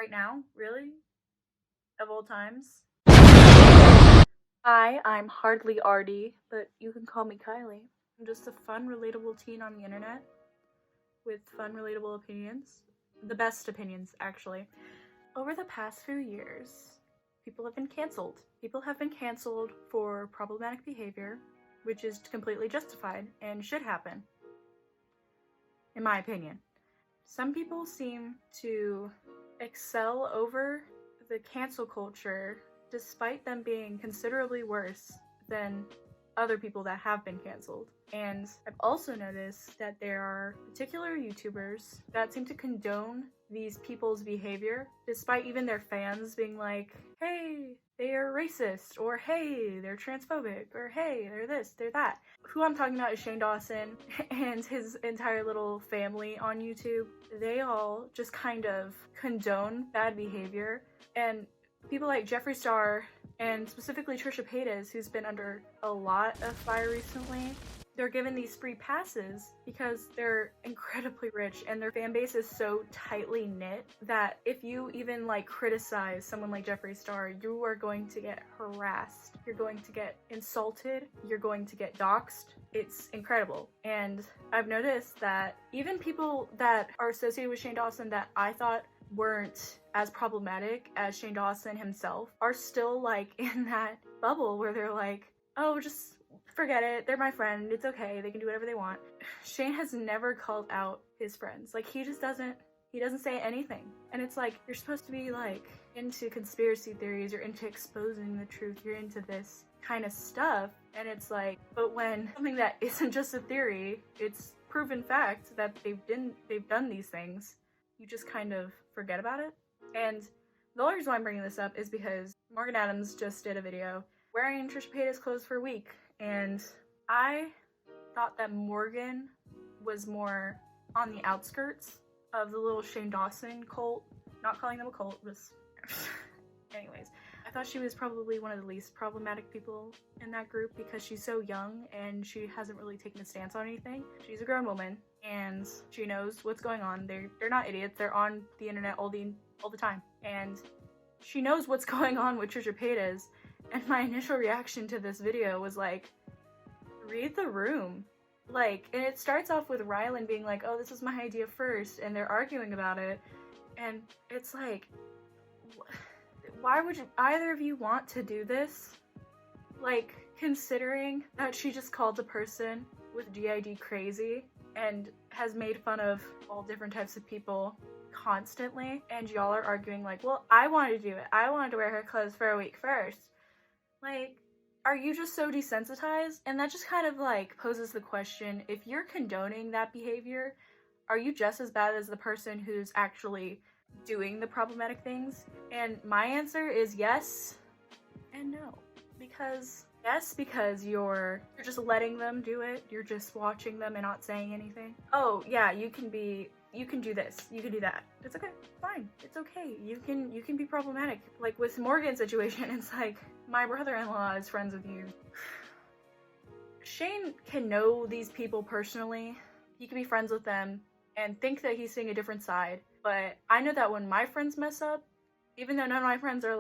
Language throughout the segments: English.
Right now? Really? Of all times? Hi, I'm hardly Artie, but you can call me Kylie. I'm just a fun, relatable teen on the internet with fun, relatable opinions. The best opinions, actually. Over the past few years, people have been canceled. People have been canceled for problematic behavior, which is completely justified and should happen, in my opinion. Some people seem to excel over the cancel culture despite them being considerably worse than other people that have been canceled. And I've also noticed that there are particular YouTubers that seem to condone these people's behavior despite even their fans being like, hey, they are racist, or hey, they're transphobic, or hey, they're this, they're that. Who I'm talking about is Shane Dawson and his entire little family on YouTube. They all just kind of condone bad behavior, and people like Jeffree Star and specifically Trisha Paytas, who's been under a lot of fire recently, they're given these free passes because they're incredibly rich and their fan base is so tightly knit that if you even criticize someone like Jeffree Star, you are going to get harassed, you're going to get insulted, you're going to get doxxed. It's incredible. And I've noticed that even people that are associated with Shane Dawson that I thought weren't as problematic as Shane Dawson himself are still in that bubble where they're like, oh, just forget it, they're my friend, it's okay, they can do whatever they want. Shane has never called out his friends. He just doesn't say anything. And it's you're supposed to be into conspiracy theories, you're into exposing the truth, you're into this kind of stuff, and it's but when something that isn't just a theory, it's proven fact that they've done these things, you just kind of forget about it. And the only reason why I'm bringing this up is because Morgan Adams just did a video wearing Trisha Paytas clothes for a week, and I thought that Morgan was more on the outskirts of the little Shane Dawson cult. Not calling them a cult, just anyways. I thought she was probably one of the least problematic people in that group because she's so young and she hasn't really taken a stance on anything. She's a grown woman and she knows what's going on. They're not idiots. They're on the internet all the time. And she knows what's going on with Trisha Paytas. And my initial reaction to this video was read the room. And it starts off with Rylan being like, oh, this was my idea first, and they're arguing about it. And it's why would either of you want to do this? Considering that she just called the person with DID crazy and has made fun of all different types of people constantly, and y'all are arguing well, I wanted to do it. I wanted to wear her clothes for a week first. Are you just so desensitized? And that just kind of poses the question, if you're condoning that behavior, are you just as bad as the person who's actually doing the problematic things? And my answer is yes and no. Because yes, because you're just letting them do it. You're just watching them and not saying anything. Oh yeah, you can do this, you can do that. It's okay, fine, it's okay. You can be problematic. With Morgan's situation, it's my brother-in-law is friends with you. Shane can know these people personally. He can be friends with them and think that he's seeing a different side. But I know that when my friends mess up, even though none of my friends are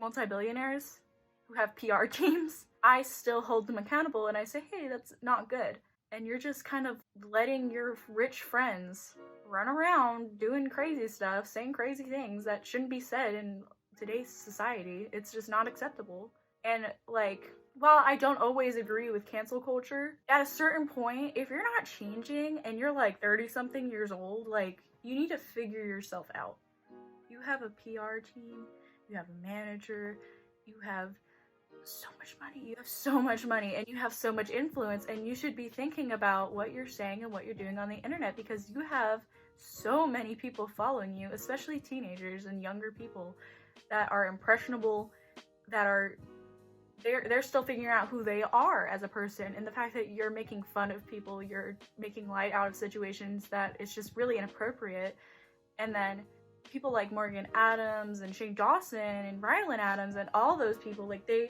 multi-billionaires who have PR teams, I still hold them accountable and I say, hey, that's not good. And you're just kind of letting your rich friends run around doing crazy stuff, saying crazy things that shouldn't be said in today's society. It's just not acceptable. And while I don't always agree with cancel culture, at a certain point, if you're not changing and you're 30 something years old, you need to figure yourself out. You have a PR team, you have a manager, you have so much money, and you have so much influence, and you should be thinking about what you're saying and what you're doing on the internet, because you have so many people following you, especially teenagers and younger people that are impressionable, that are they're still figuring out who they are as a person. And the fact that you're making fun of people, you're making light out of situations that it's just really inappropriate. And then people like Morgan Adams and Shane Dawson and Rylan Adams and all those people, they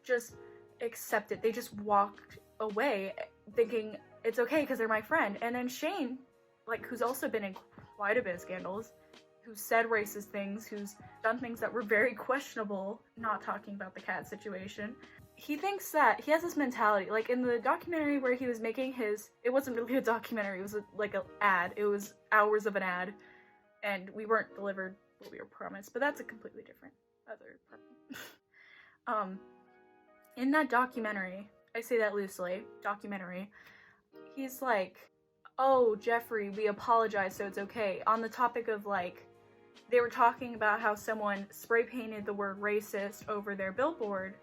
just accept it. They just walked away thinking it's okay because they're my friend. And then Shane, who's also been in quite a bit of scandals, who said racist things, who's done things that were very questionable, not talking about the cat situation. He thinks that he has this mentality, like in the documentary where he was making his, it wasn't really a documentary, it was like an ad, it was hours of an ad, and we weren't delivered what we were promised, but that's a completely different other problem. In that documentary, I say that loosely, documentary, he's like, oh, Jeffrey, we apologize, so it's okay. On the topic of, like, they were talking about how someone spray painted the word racist over their billboard,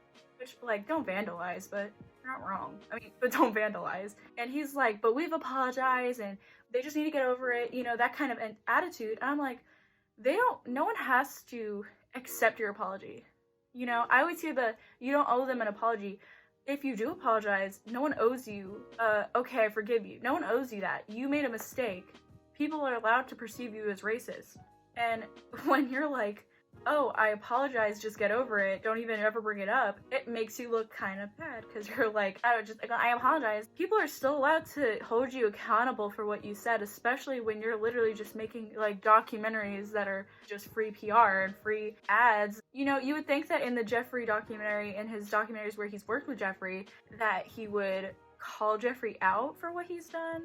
which, like, don't vandalize, but you're not wrong. I mean, but don't vandalize. And he's like, but we've apologized, and they just need to get over it, you know, that kind of an attitude. And I'm like, no one has to accept your apology. You know, I always hear you don't owe them an apology. If you do apologize, no one owes you, okay, I forgive you. No one owes you that. You made a mistake. People are allowed to perceive you as racist. And when you're like, oh, I apologize, just get over it, don't even ever bring it up, it makes you look kind of bad, because you're like, I apologize. People are still allowed to hold you accountable for what you said, especially when you're literally just making, like, documentaries that are just free PR and free ads. You know, you would think that in the Jeffrey documentary, in his documentaries where he's worked with Jeffrey, that he would call Jeffrey out for what he's done.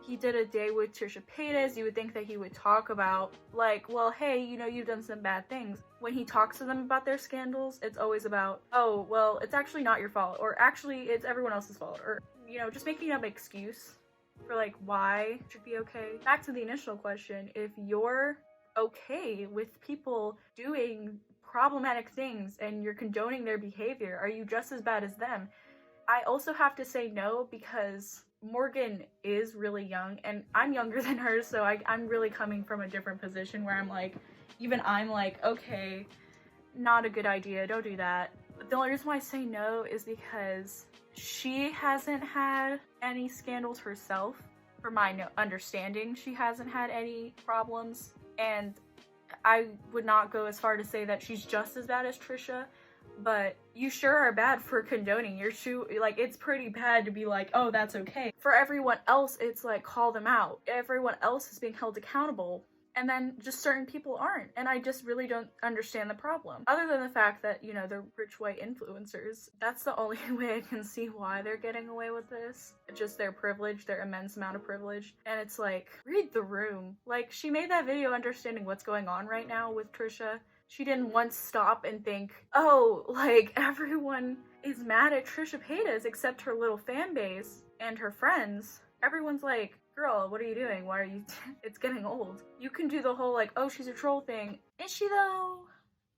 He did a day with Trisha Paytas. You would think that he would talk about, like, well, hey, you know, you've done some bad things. When he talks to them about their scandals, it's always about, oh, well, it's actually not your fault, or actually it's everyone else's fault, or, you know, just making up an excuse for, like, why it should be okay. Back to the initial question, if you're okay with people doing problematic things and you're condoning their behavior, are you just as bad as them? I also have to say no, because Morgan is really young, and I'm younger than her, so I'm really coming from a different position where I'm like, okay, not a good idea, don't do that. But the only reason why I say no is because she hasn't had any scandals herself. For my understanding, she hasn't had any problems, and I would not go as far to say that she's just as bad as Trisha, but you sure are bad for condoning your like, it's pretty bad to be like, oh, that's okay. For everyone else, it's like, call them out. Everyone else is being held accountable, and then just certain people aren't, and I just really don't understand the problem. Other than the fact that, you know, they're rich white influencers, that's the only way I can see why they're getting away with this. Just their privilege, their immense amount of privilege, and it's like, read the room. Like, she made that video understanding what's going on right now with Trisha. She didn't once stop and think, oh, like, everyone is mad at Trisha Paytas except her little fan base and her friends. Everyone's like, girl, what are you doing? Why are you it's getting old. You can do the whole, like, oh, she's a troll thing. Is she, though?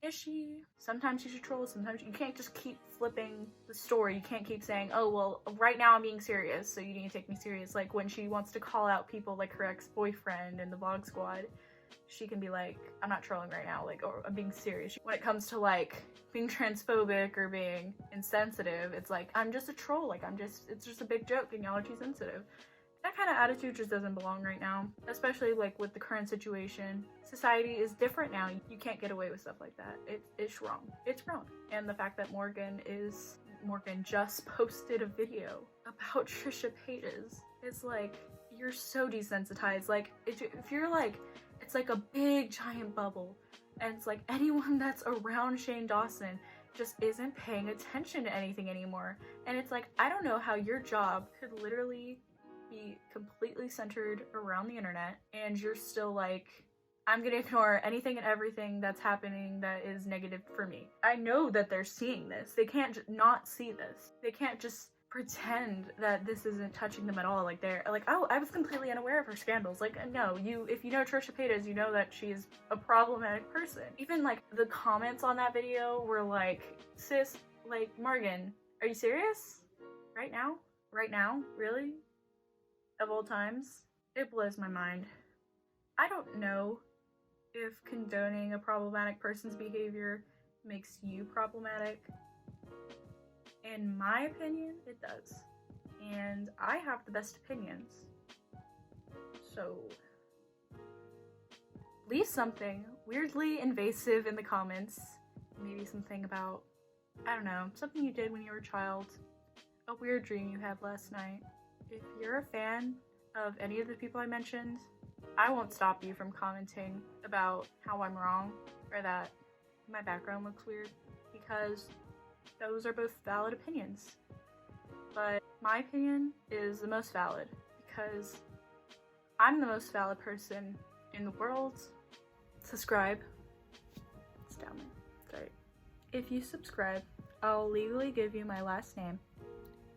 Is she? Sometimes she's a troll, sometimes you can't just keep flipping the story. You can't keep saying, oh, well, right now I'm being serious, so you need to take me serious. Like, when she wants to call out people like her ex-boyfriend and the Vlog Squad, she can be like, I'm not trolling right now, like, or I'm being serious. When it comes to, like, being transphobic or being insensitive, it's like, I'm just a troll, like, it's just a big joke and y'all are too sensitive. That kind of attitude just doesn't belong right now, especially, like, with the current situation. Society is different now. You can't get away with stuff like that. It's wrong. It's wrong. And the fact that Morgan just posted a video about Trisha Paytas, it's like, you're so desensitized. Like, if you're like, it's like a big giant bubble, and it's like anyone that's around Shane Dawson just isn't paying attention to anything anymore. And it's like, I don't know how your job could literally be completely centered around the internet and you're still like, I'm gonna ignore anything and everything that's happening that is negative for me. I know that they're seeing this. They can't not see this. They can't just pretend that this isn't touching them at all. Like, they're like, oh, I was completely unaware of her scandals. Like, no, if you know Trisha Paytas, you know that she's a problematic person. Even, like, the comments on that video were like, sis, like, Morgan, are you serious? Right now? Right now? Really? Of all times? It blows my mind. I don't know if condoning a problematic person's behavior makes you problematic. In my opinion, it does. And I have the best opinions. So, leave something weirdly invasive in the comments. Maybe something about, I don't know, something you did when you were a child. A weird dream you had last night. If you're a fan of any of the people I mentioned, I won't stop you from commenting about how I'm wrong or that my background looks weird, because those are both valid opinions. But my opinion is the most valid because I'm the most valid person in the world. Subscribe. It's down there. Sorry. If you subscribe, I'll legally give you my last name,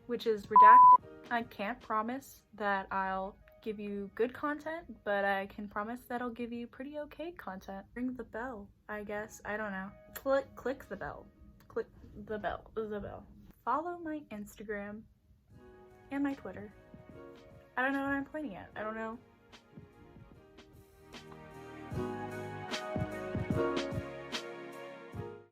which is redacted. I can't promise that I'll give you good content, but I can promise that I'll give you pretty okay content. Ring the bell, I guess. I don't know. Click the bell. Click the bell. The bell. Follow my Instagram and my Twitter. I don't know what I'm pointing at. I don't know.